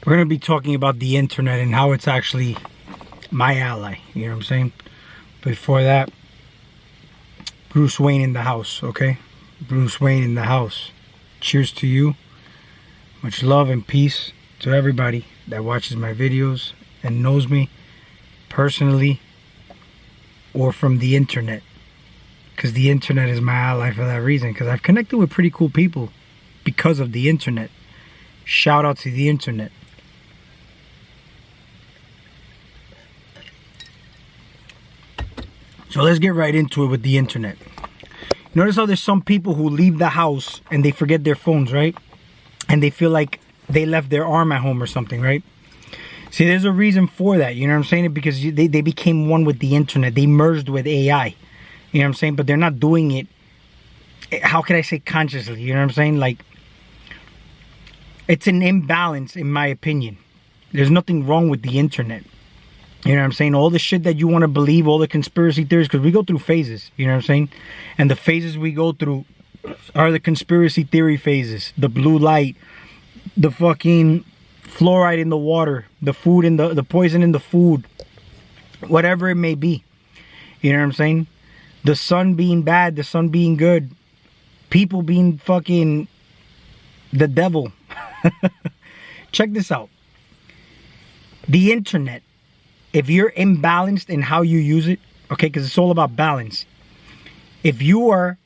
We're going to be talking about the internet and how it's actually my ally. You know what I'm saying? Before that, Bruce Wayne in the house, okay? Bruce Wayne in the house. Cheers to you. Much love and peace to everybody that watches my videos and knows me personally or from the internet. Because the internet is my ally for that reason. Because I've connected with pretty cool people because of the internet. Shout out to the internet. So let's get right into it with the internet. Notice how there's some people who leave the house and they forget their phones, right? And they feel like they left their arm at home or something, right? See, there's a reason for that. You know what I'm saying? Because they became one with the internet. They merged with AI. You know what I'm saying? But they're not doing it, how can I say, consciously? You know what I'm saying? Like, it's an imbalance in my opinion. There's nothing wrong with the internet. You know what I'm saying? All the shit that you want to believe, all the conspiracy theories, because we go through phases, you know what I'm saying? And the phases we go through are the conspiracy theory phases. The blue light, the fucking fluoride in the water, the food in the poison in the food, whatever it may be. You know what I'm saying? The sun being bad, the sun being good, people being fucking the devil. Check this out. The internet, if you're imbalanced in how you use it, okay, because it's all about balance. If you are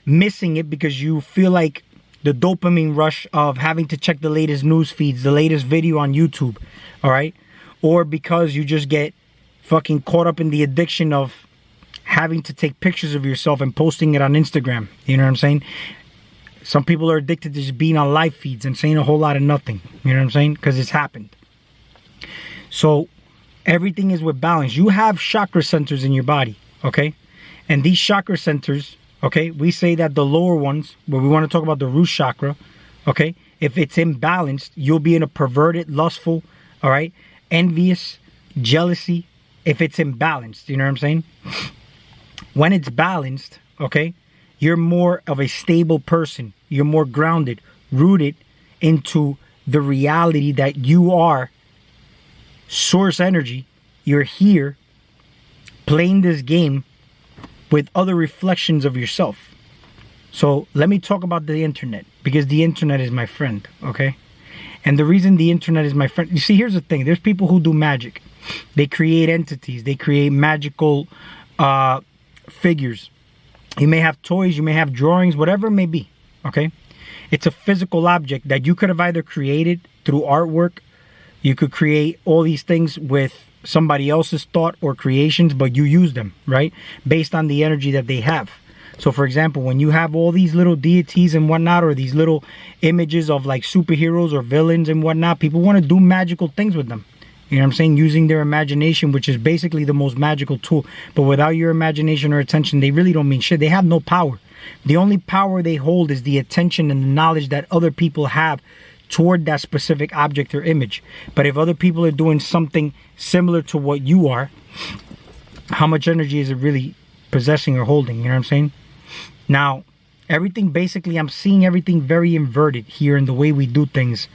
missing it because you feel like the dopamine rush of having to check the latest news feeds, the latest video on YouTube, all right? Or because you just get fucking caught up in the addiction of having to take pictures of yourself and posting it on Instagram. You know what I'm saying? Some people are addicted to just being on live feeds and saying a whole lot of nothing. You know what I'm saying? Because it's happened. So everything is with balance. You have chakra centers in your body, okay? And these chakra centers, okay, we say that the lower ones, where we want to talk about the root chakra, okay, if it's imbalanced, you'll be in a perverted, lustful, all right, envious, jealousy, if it's imbalanced, you know what I'm saying? When it's balanced, okay, you're more of a stable person. You're more grounded, rooted into the reality that you are source energy. You're here playing this game with other reflections of yourself. So let me talk about the internet, because the internet is my friend, okay? And the reason the internet is my friend, you see, here's the thing. There's people who do magic. They create entities. They create magical figures. You may have toys, you may have drawings, whatever it may be, okay? It's a physical object that you could have either created through artwork. You could create all these things with somebody else's thought or creations, but you use them, right? Based on the energy that they have. So for example, when you have all these little deities and whatnot, or these little images of like superheroes or villains and whatnot, people want to do magical things with them. You know what I'm saying? Using their imagination, which is basically the most magical tool. But without your imagination or attention, they really don't mean shit. They have no power. The only power they hold is the attention and the knowledge that other people have toward that specific object or image. But if other people are doing something similar to what you are, how much energy is it really possessing or holding? You know what I'm saying? Now, everything basically, I'm seeing everything very inverted here in the way we do things.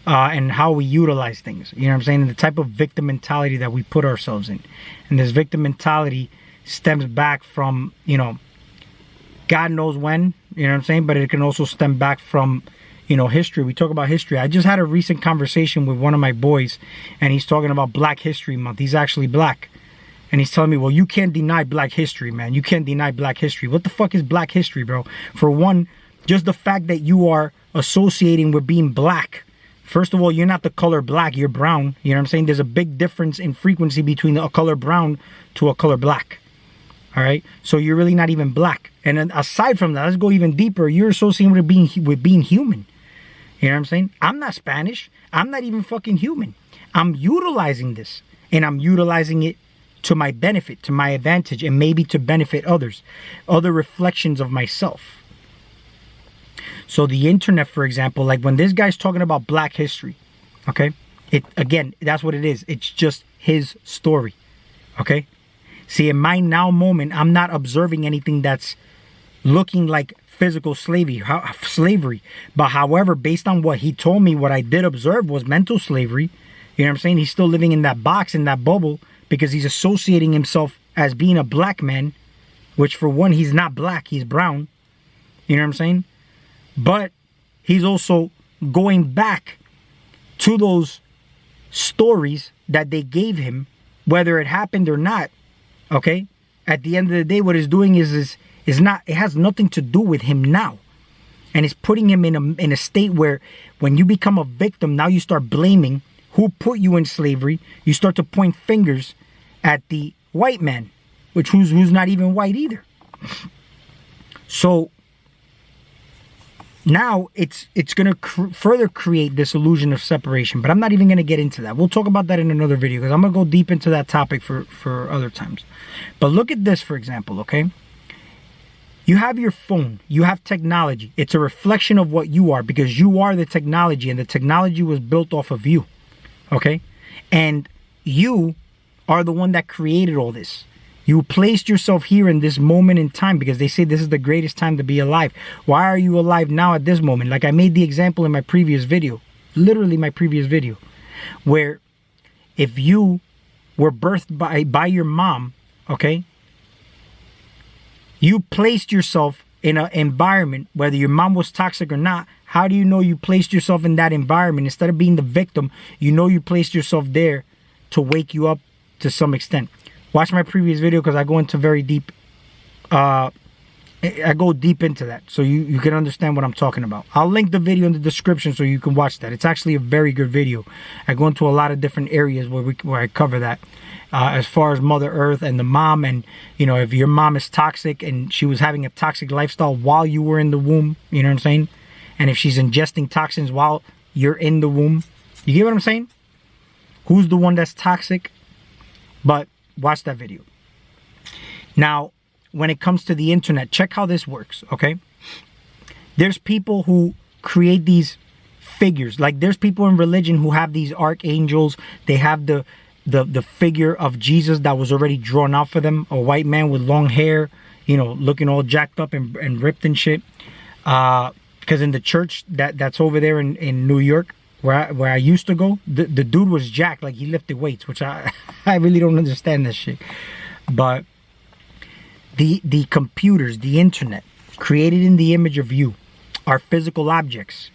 And how we utilize things, you know what I'm saying? And the type of victim mentality that we put ourselves in. And this victim mentality stems back from, you know, God knows when, you know what I'm saying? But it can also stem back from, you know, history. We talk about history. I just had a recent conversation with one of my boys, and he's talking about Black History Month. He's actually black. And he's telling me, well, you can't deny Black history, man. You can't deny Black history. What the fuck is Black history, bro? For one, just the fact that you are associating with being black. First of all, you're not the color black, you're brown. You know what I'm saying? There's a big difference in frequency between a color brown to a color black. All right? So you're really not even black. And then aside from that, let's go even deeper. You're associating with being human. You know what I'm saying? I'm not Spanish. I'm not even fucking human. I'm utilizing this. And I'm utilizing it to my benefit, to my advantage, and maybe to benefit others. Other reflections of myself. So the internet, for example, like when this guy's talking about Black history, okay? Again, that's what it is. It's just his story, okay? See, in my now moment, I'm not observing anything that's looking like physical slavery. But however, based on what he told me, what I did observe was mental slavery. You know what I'm saying? He's still living in that box, in that bubble, because he's associating himself as being a black man, which for one, he's not black, he's brown. You know what I'm saying? But he's also going back to those stories that they gave him, whether it happened or not. Okay? At the end of the day, what it's doing is not, it has nothing to do with him now. And it's putting him in a state where when you become a victim, now you start blaming who put you in slavery. You start to point fingers at the white man, who's not even white either. So now it's going to further create this illusion of separation. But I'm not even going to get into that. We'll talk about that in another video, because I'm going to go deep into that topic for other times. But look at this, for example, okay? You have your phone. You have technology. It's a reflection of what you are, because you are the technology, and the technology was built off of you, okay? And you are the one that created all this. You placed yourself here in this moment in time, because they say this is the greatest time to be alive. Why are you alive now at this moment? Like I made the example in my previous video, literally my previous video, where if you were birthed by your mom, okay, you placed yourself in an environment, whether your mom was toxic or not. How do you know you placed yourself in that environment? Instead of being the victim, you know you placed yourself there to wake you up to some extent. Watch my previous video, because I go into very deep, I go deep into that, so you can understand what I'm talking about. I'll link the video in the description so you can watch that. It's actually a very good video. I go into a lot of different areas where I cover that, as far as Mother Earth and the mom, and you know, if your mom is toxic and she was having a toxic lifestyle while you were in the womb, you know what I'm saying? And if she's ingesting toxins while you're in the womb, you get what I'm saying? Who's the one that's toxic? But watch that video. Now, when it comes to the internet, check how this works, okay? There's people who create these figures. Like there's people in religion who have these archangels. They have the figure of Jesus that was already drawn out for them. A white man with long hair, you know, looking all jacked up and ripped and shit. Because in the church that's over there in New York, where I used to go, the dude was jacked, like he lifted weights, which I really don't understand this shit. But the computers, the internet, created in the image of you, are physical objects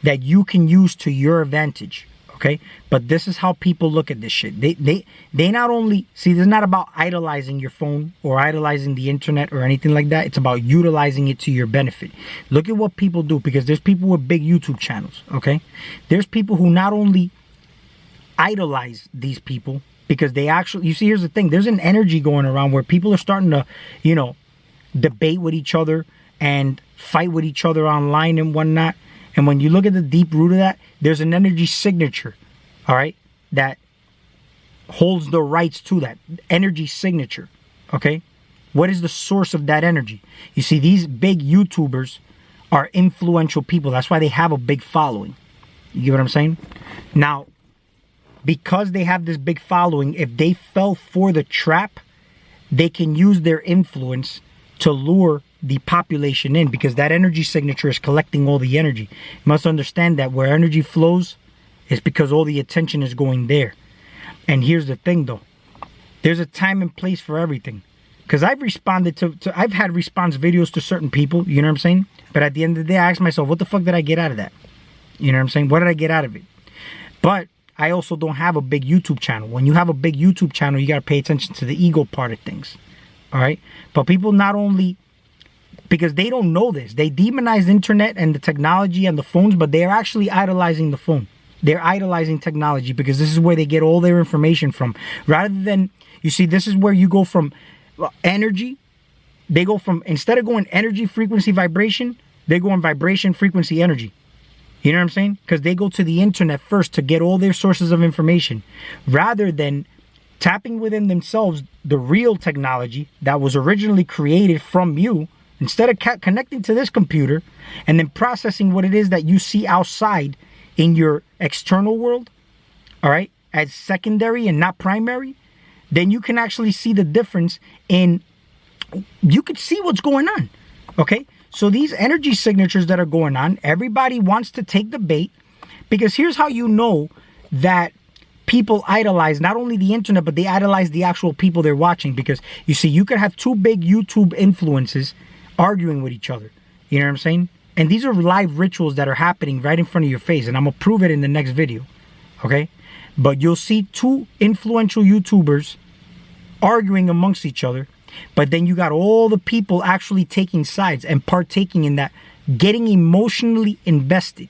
that you can use to your advantage. Okay, but this is how people look at this shit. They not only see, this is not about idolizing your phone or idolizing the internet or anything like that. It's about utilizing it to your benefit. Look at what people do, because there's people with big YouTube channels. Okay, there's people who not only idolize these people, because they actually, you see, here's the thing, there's an energy going around where people are starting to, you know, debate with each other and fight with each other online and whatnot. And when you look at the deep root of that, there's an energy signature, all right, that holds the rights to that energy signature, okay? What is the source of that energy? You see, these big YouTubers are influential people. That's why they have a big following. You get what I'm saying? Now, because they have this big following, if they fell for the trap, they can use their influence to lure the population in, because that energy signature is collecting all the energy. You must understand that where energy flows is because all the attention is going there. And here's the thing though, there's a time and place for everything. Because I've responded to I've had response videos to certain people, you know what I'm saying? But at the end of the day, I ask myself, what the fuck did I get out of that? You know what I'm saying? What did I get out of it? But I also don't have a big YouTube channel. When you have a big YouTube channel, you got to pay attention to the ego part of things. All right? But people not only, because they don't know this, they demonize the internet and the technology and the phones, but they're actually idolizing the phone. They're idolizing technology because this is where they get all their information from. Rather than, you see, this is where you go from energy. They go from, instead of going energy, frequency, vibration, they go on vibration, frequency, energy. You know what I'm saying? Because they go to the internet first to get all their sources of information, rather than tapping within themselves the real technology that was originally created from you. Instead of connecting to this computer and then processing what it is that you see outside in your external world, all right, as secondary and not primary, then you can actually see the difference in, you could see what's going on, okay? So these energy signatures that are going on, everybody wants to take the bait, because here's how you know that people idolize not only the internet, but they idolize the actual people they're watching. Because you see, you could have two big YouTube influences arguing with each other. You know what I'm saying? And these are live rituals that are happening right in front of your face. And I'm going to prove it in the next video. Okay? But you'll see two influential YouTubers arguing amongst each other. But then you got all the people actually taking sides and partaking in that, getting emotionally invested.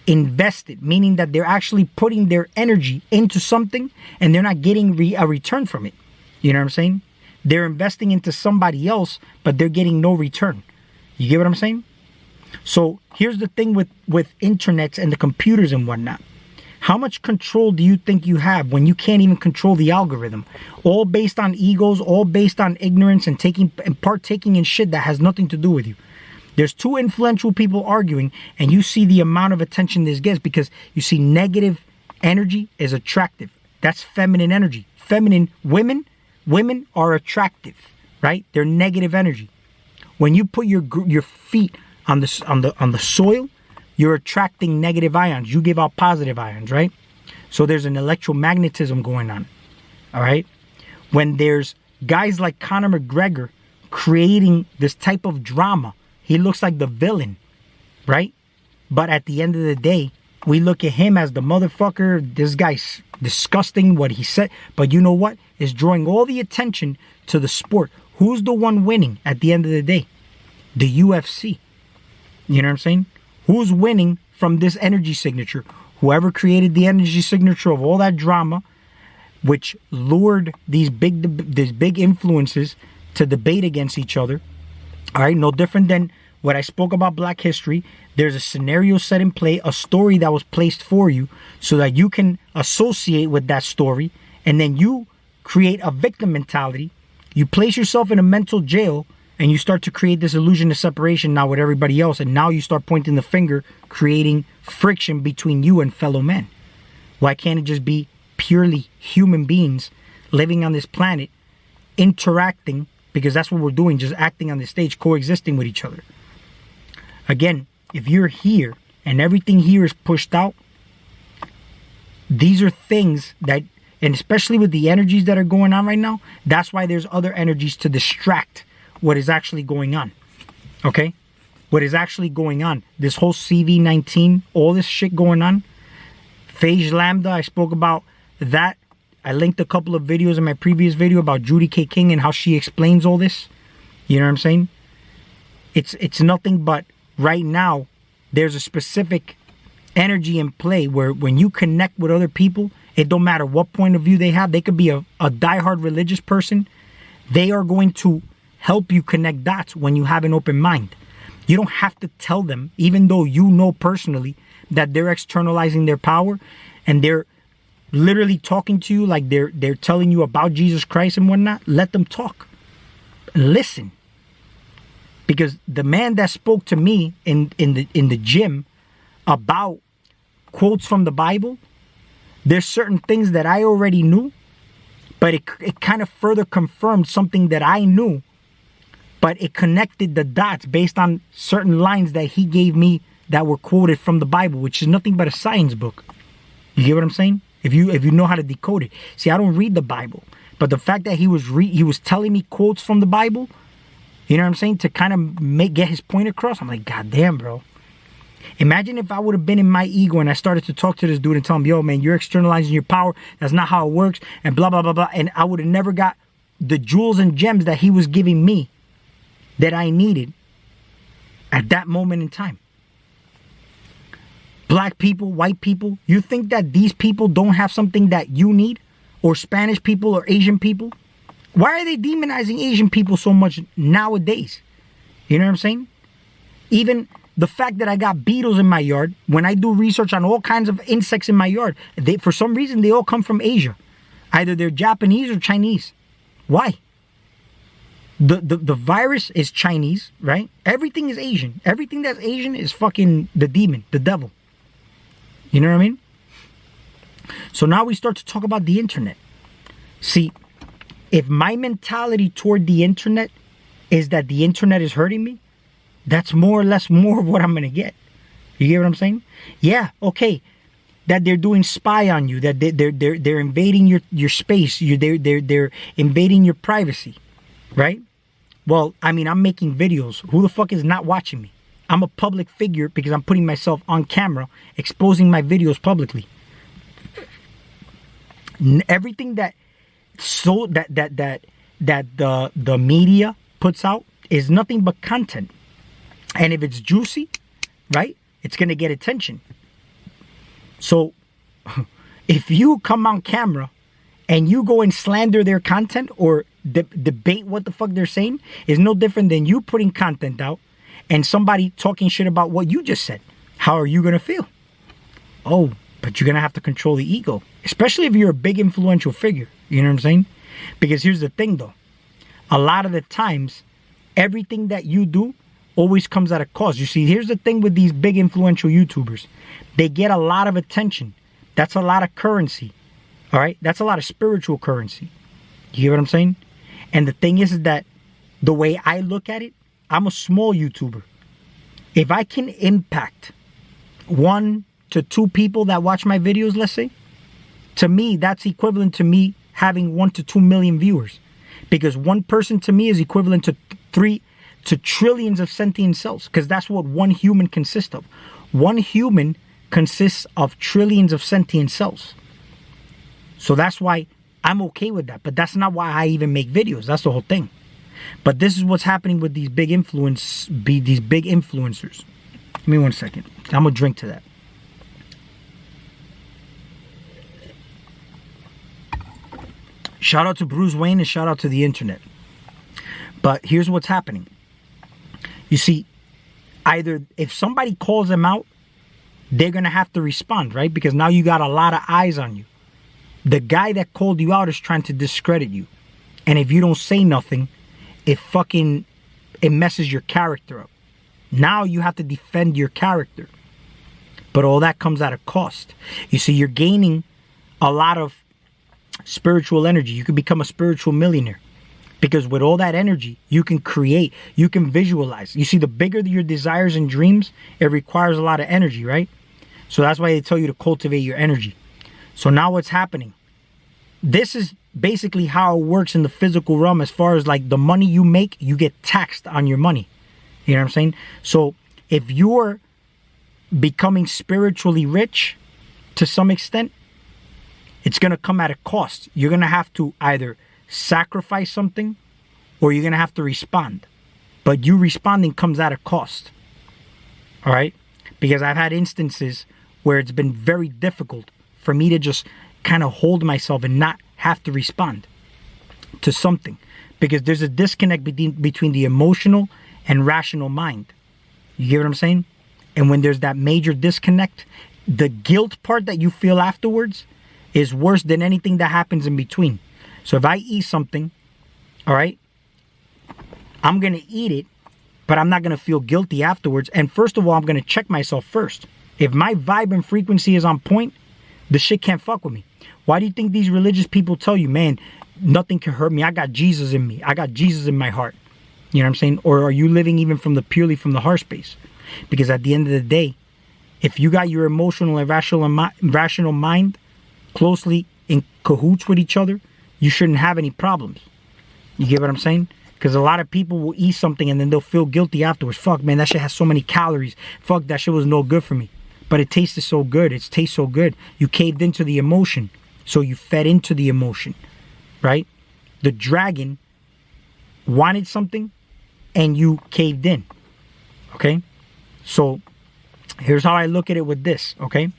Invested, meaning that they're actually putting their energy into something and they're not getting a return from it. You know what I'm saying? They're investing into somebody else, but they're getting no return. You get what I'm saying? So here's the thing with internets and the computers and whatnot. How much control do you think you have when you can't even control the algorithm? All based on egos, all based on ignorance and partaking in shit that has nothing to do with you. There's two influential people arguing, and you see the amount of attention this gets, because you see negative energy is attractive. That's feminine energy. Feminine women are attractive, right? They're negative energy. When you put your feet on the soil, you're attracting negative ions. You give out positive ions, right? So there's an electromagnetism going on. All right. When there's guys like Conor McGregor creating this type of drama, he looks like the villain, right? But at the end of the day, we look at him as the motherfucker. This guy's disgusting, what he said. But you know what? It's drawing all the attention to the sport. Who's the one winning at the end of the day? The UFC. You know what I'm saying? Who's winning from this energy signature? Whoever created the energy signature of all that drama, which lured these big influences to debate against each other. All right, no different than what I spoke about Black history. There's a scenario set in play, a story that was placed for you so that you can associate with that story, and then you create a victim mentality. You place yourself in a mental jail, and you start to create this illusion of separation now with everybody else, and now you start pointing the finger, creating friction between you and fellow men. Why can't it just be purely human beings living on this planet, interacting, because that's what we're doing, just acting on the stage, coexisting with each other. Again, if you're here and everything here is pushed out, these are things that, and especially with the energies that are going on right now, that's why there's other energies to distract what is actually going on. Okay? What is actually going on. This whole CV-19, all this shit going on. Phage Lambda, I spoke about that. I linked a couple of videos in my previous video about Judy K. King and how she explains all this. You know what I'm saying? It's nothing but right now there's a specific energy in play where when you connect with other people, it don't matter what point of view they have. They could be a diehard religious person. They are going to help you connect dots when you have an open mind. You don't have to tell them, even though you know personally that they're externalizing their power and they're literally talking to you like they're telling you about Jesus Christ and whatnot. Let them talk. Listen. Because the man that spoke to me in the gym about quotes from the Bible, there's certain things that I already knew, but it kind of further confirmed something that I knew, but it connected the dots based on certain lines that he gave me that were quoted from the Bible, which is nothing but a science book. You get what I'm saying? If you know how to decode it. See, I don't read the Bible, but the fact that he was telling me quotes from the Bible, you know what I'm saying, to kind of get his point across, I'm like, God damn, bro. Imagine if I would have been in my ego and I started to talk to this dude and tell him, yo, man, you're externalizing your power. That's not how it works. And blah, blah, blah, blah. And I would have never got the jewels and gems that he was giving me that I needed at that moment in time. Black people, white people, you think that these people don't have something that you need? Or Spanish people or Asian people? Why are they demonizing Asian people so much nowadays? You know what I'm saying? Even the fact that I got beetles in my yard, when I do research on all kinds of insects in my yard, for some reason they all come from Asia. Either they're Japanese or Chinese. Why? The virus is Chinese, right? Everything is Asian. Everything that's Asian is fucking the demon, the devil. You know what I mean? So now we start to talk about the internet. See, if my mentality toward the internet is that the internet is hurting me, that's more or less more of what I'm going to get. You get what I'm saying? Yeah, okay. That they're doing spy on you, that they're invading your space, they're invading your privacy, right? Well, I mean, I'm making videos. Who the fuck is not watching me? I'm a public figure because I'm putting myself on camera, exposing my videos publicly. Everything that the media puts out is nothing but content. And if it's juicy, right, it's going to get attention. So if you come on camera and you go and slander their content or debate what the fuck they're saying, is no different than you putting content out and somebody talking shit about what you just said. How are you going to feel? Oh, but you're going to have to control the ego, especially if you're a big influential figure. You know what I'm saying? Because here's the thing though. A lot of the times, everything that you do always comes at a cost. You see, here's the thing with these big influential YouTubers. They get a lot of attention. That's a lot of currency. All right? That's a lot of spiritual currency. You hear what I'm saying? And the thing is that the way I look at it, I'm a small YouTuber. If I can impact 1 to 2 people that watch my videos, let's say, to me, that's equivalent to me having 1 to 2 million viewers. Because one person to me is equivalent to 3 to trillions of sentient cells. Because that's what one human consists of. One human consists of trillions of sentient cells. So that's why I'm okay with that. But that's not why I even make videos. That's the whole thing. But this is what's happening with these big influencers. Give me 1 second. I'm going to drink to that. Shout out to Bruce Wayne and shout out to the internet. But here's what's happening. You see, either if somebody calls them out, they're going to have to respond, right? Because now you got a lot of eyes on you. The guy that called you out is trying to discredit you. And if you don't say nothing, it messes your character up. Now you have to defend your character. But all that comes at a cost. You see, you're gaining a lot of spiritual energy. You can become a spiritual millionaire. Because with all that energy, you can create, you can visualize. You see, the bigger your desires and dreams, it requires a lot of energy, right? So that's why they tell you to cultivate your energy. So now what's happening? This is basically how it works in the physical realm as far as like the money you make, you get taxed on your money. You know what I'm saying? So if you're becoming spiritually rich to some extent, it's going to come at a cost. You're going to have to either sacrifice something or you're going to have to respond. But you responding comes at a cost. All right? Because I've had instances where it's been very difficult for me to just kind of hold myself and not have to respond to something. Because there's a disconnect between the emotional and rational mind. You get what I'm saying? And when there's that major disconnect, the guilt part that you feel afterwards is worse than anything that happens in between. So if I eat something, all right, I'm going to eat it, but I'm not going to feel guilty afterwards. And first of all, I'm going to check myself first. If my vibe and frequency is on point, the shit can't fuck with me. Why do you think these religious people tell you, man, nothing can hurt me? I got Jesus in me. I got Jesus in my heart. You know what I'm saying? Or are you living even purely from the heart space? Because at the end of the day, if you got your emotional and rational mind closely in cahoots with each other, you shouldn't have any problems. You get what I'm saying? Because a lot of people will eat something and then they'll feel guilty afterwards. Fuck, man, that shit has so many calories. Fuck, that shit was no good for me. But it tasted so good. It tastes so good. You caved into the emotion. So you fed into the emotion. Right? The dragon wanted something and you caved in. Okay? So here's how I look at it with this. Okay?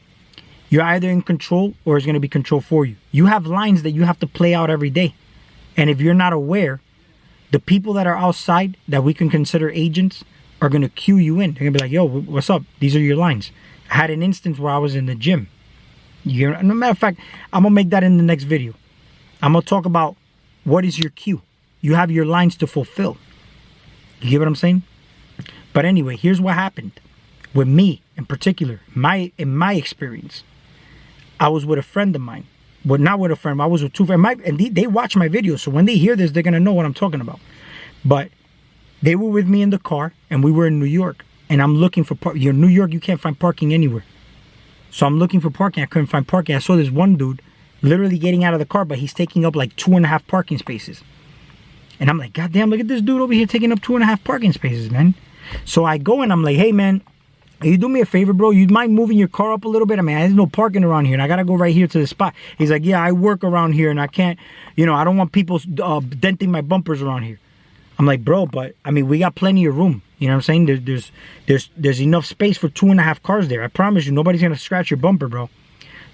You're either in control or it's going to be control for you. You have lines that you have to play out every day. And if you're not aware, the people that are outside that we can consider agents are going to cue you in. They're going to be like, yo, what's up? These are your lines. I had an instance where I was in the gym. No matter of fact, I'm going to make that in the next video. I'm going to talk about what is your cue. You have your lines to fulfill. You get what I'm saying? But anyway, here's what happened with me in particular. In my experience, I was with a friend of mine. Well, not with a friend. I was with 2 friends. And they watch my videos. So when they hear this, they're going to know what I'm talking about. But They were with me in the car, and we were in New York. And I'm looking for parking. In New York, you can't find parking anywhere. So I'm looking for parking. I couldn't find parking. I saw this one dude literally getting out of the car, but he's taking up like 2.5 parking spaces. And I'm like, God damn, look at this dude over here taking up 2.5 parking spaces, man. So I go and I'm like, hey, man, you do me a favor, bro? You mind moving your car up a little bit? I mean, there's no parking around here, and I got to go right here to the spot. He's like, yeah, I work around here, and I can't, I don't want people denting my bumpers around here. I'm like, bro, but, I mean, we got plenty of room. You know what I'm saying? There's enough space for 2.5 cars there. I promise you, nobody's going to scratch your bumper, bro.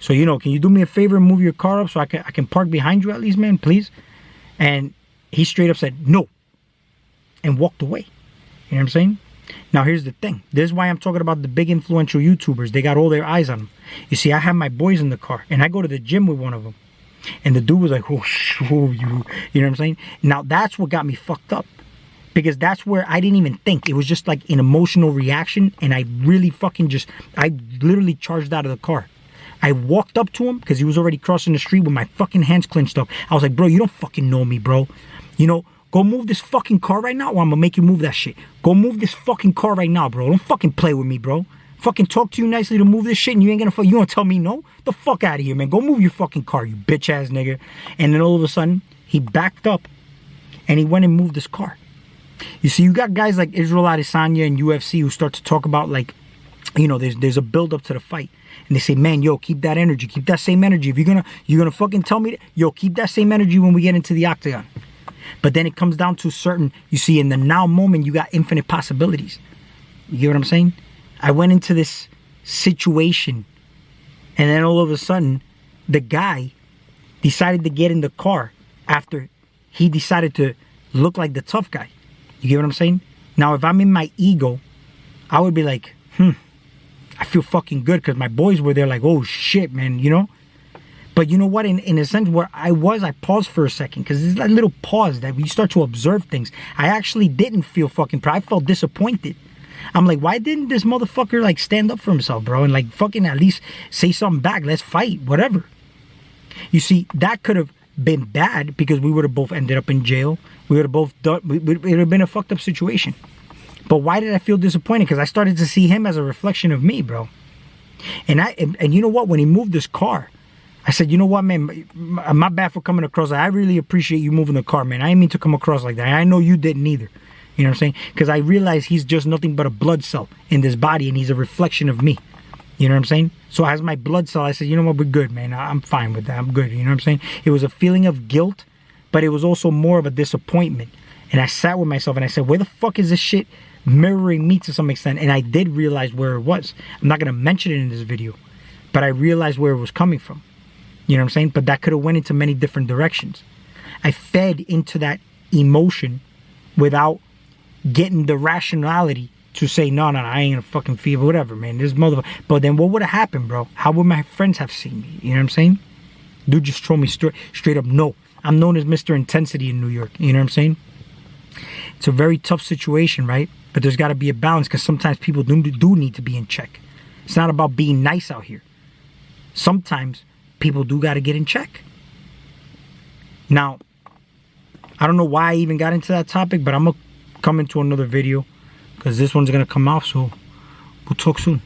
So, can you do me a favor and move your car up so I can park behind you at least, man, please? And he straight up said, no, and walked away. You know what I'm saying? Now, here's the thing. This is why I'm talking about the big influential YouTubers. They got all their eyes on them. You see, I have my boys in the car, and I go to the gym with one of them. And the dude was like, oh, you know what I'm saying? Now, that's what got me fucked up. Because that's where I didn't even think. It was just like an emotional reaction. And I really I literally charged out of the car. I walked up to him because he was already crossing the street with my fucking hands clenched up. I was like, bro, you don't fucking know me, bro. Go move this fucking car right now or I'm gonna make you move that shit. Go move this fucking car right now, bro. Don't fucking play with me, bro. Fucking talk to you nicely to move this shit and you ain't gonna tell me no? The fuck out of here, man. Go move your fucking car, you bitch ass nigga. And then all of a sudden, he backed up and he went and moved his car. You see, you got guys like Israel Adesanya and UFC who start to talk about like, there's a build up to the fight. And they say, man, yo, keep that energy. Keep that same energy. If you're gonna fucking tell me, yo, keep that same energy when we get into the octagon. But then it comes down to you see, in the now moment, you got infinite possibilities. You get what I'm saying? I went into this situation and then all of a sudden, the guy decided to get in the car after he decided to look like the tough guy. You get what I'm saying? Now, if I'm in my ego, I would be like, I feel fucking good because my boys were there like, oh shit, man, But you know what? In a sense where I paused for a second because there's that little pause that we start to observe things. I actually didn't feel fucking proud. I felt disappointed. I'm like, why didn't this motherfucker like stand up for himself, bro? And like fucking at least say something back. Let's fight, whatever. You see, that could have been bad because we would have both ended up in jail. We would have both done, it would have been a fucked up situation. But why did I feel disappointed? Because I started to see him as a reflection of me, bro. And you know what? When he moved his car, I said, you know what, man, my bad for coming across. I really appreciate you moving the car, man. I didn't mean to come across like that. I know you didn't either. You know what I'm saying? Because I realized he's just nothing but a blood cell in this body and he's a reflection of me. You know what I'm saying? So as my blood cell, I said, you know what, we're good, man. I'm fine with that. I'm good. You know what I'm saying? It was a feeling of guilt, but it was also more of a disappointment. And I sat with myself and I said, where the fuck is this shit mirroring me to some extent? And I did realize where it was. I'm not going to mention it in this video, but I realized where it was coming from. You know what I'm saying? But that could have went into many different directions. I fed into that emotion without getting the rationality to say, no, I ain't gonna fucking feel whatever, man. This motherfucker. But then what would have happened, bro? How would my friends have seen me? You know what I'm saying? Dude just told me straight up, no. I'm known as Mr. Intensity in New York. You know what I'm saying? It's a very tough situation, right? But there's got to be a balance because sometimes people do need to be in check. It's not about being nice out here. Sometimes people do got to get in check. Now, I don't know why I even got into that topic, but I'm going to come into another video because this one's going to come out, so we'll talk soon.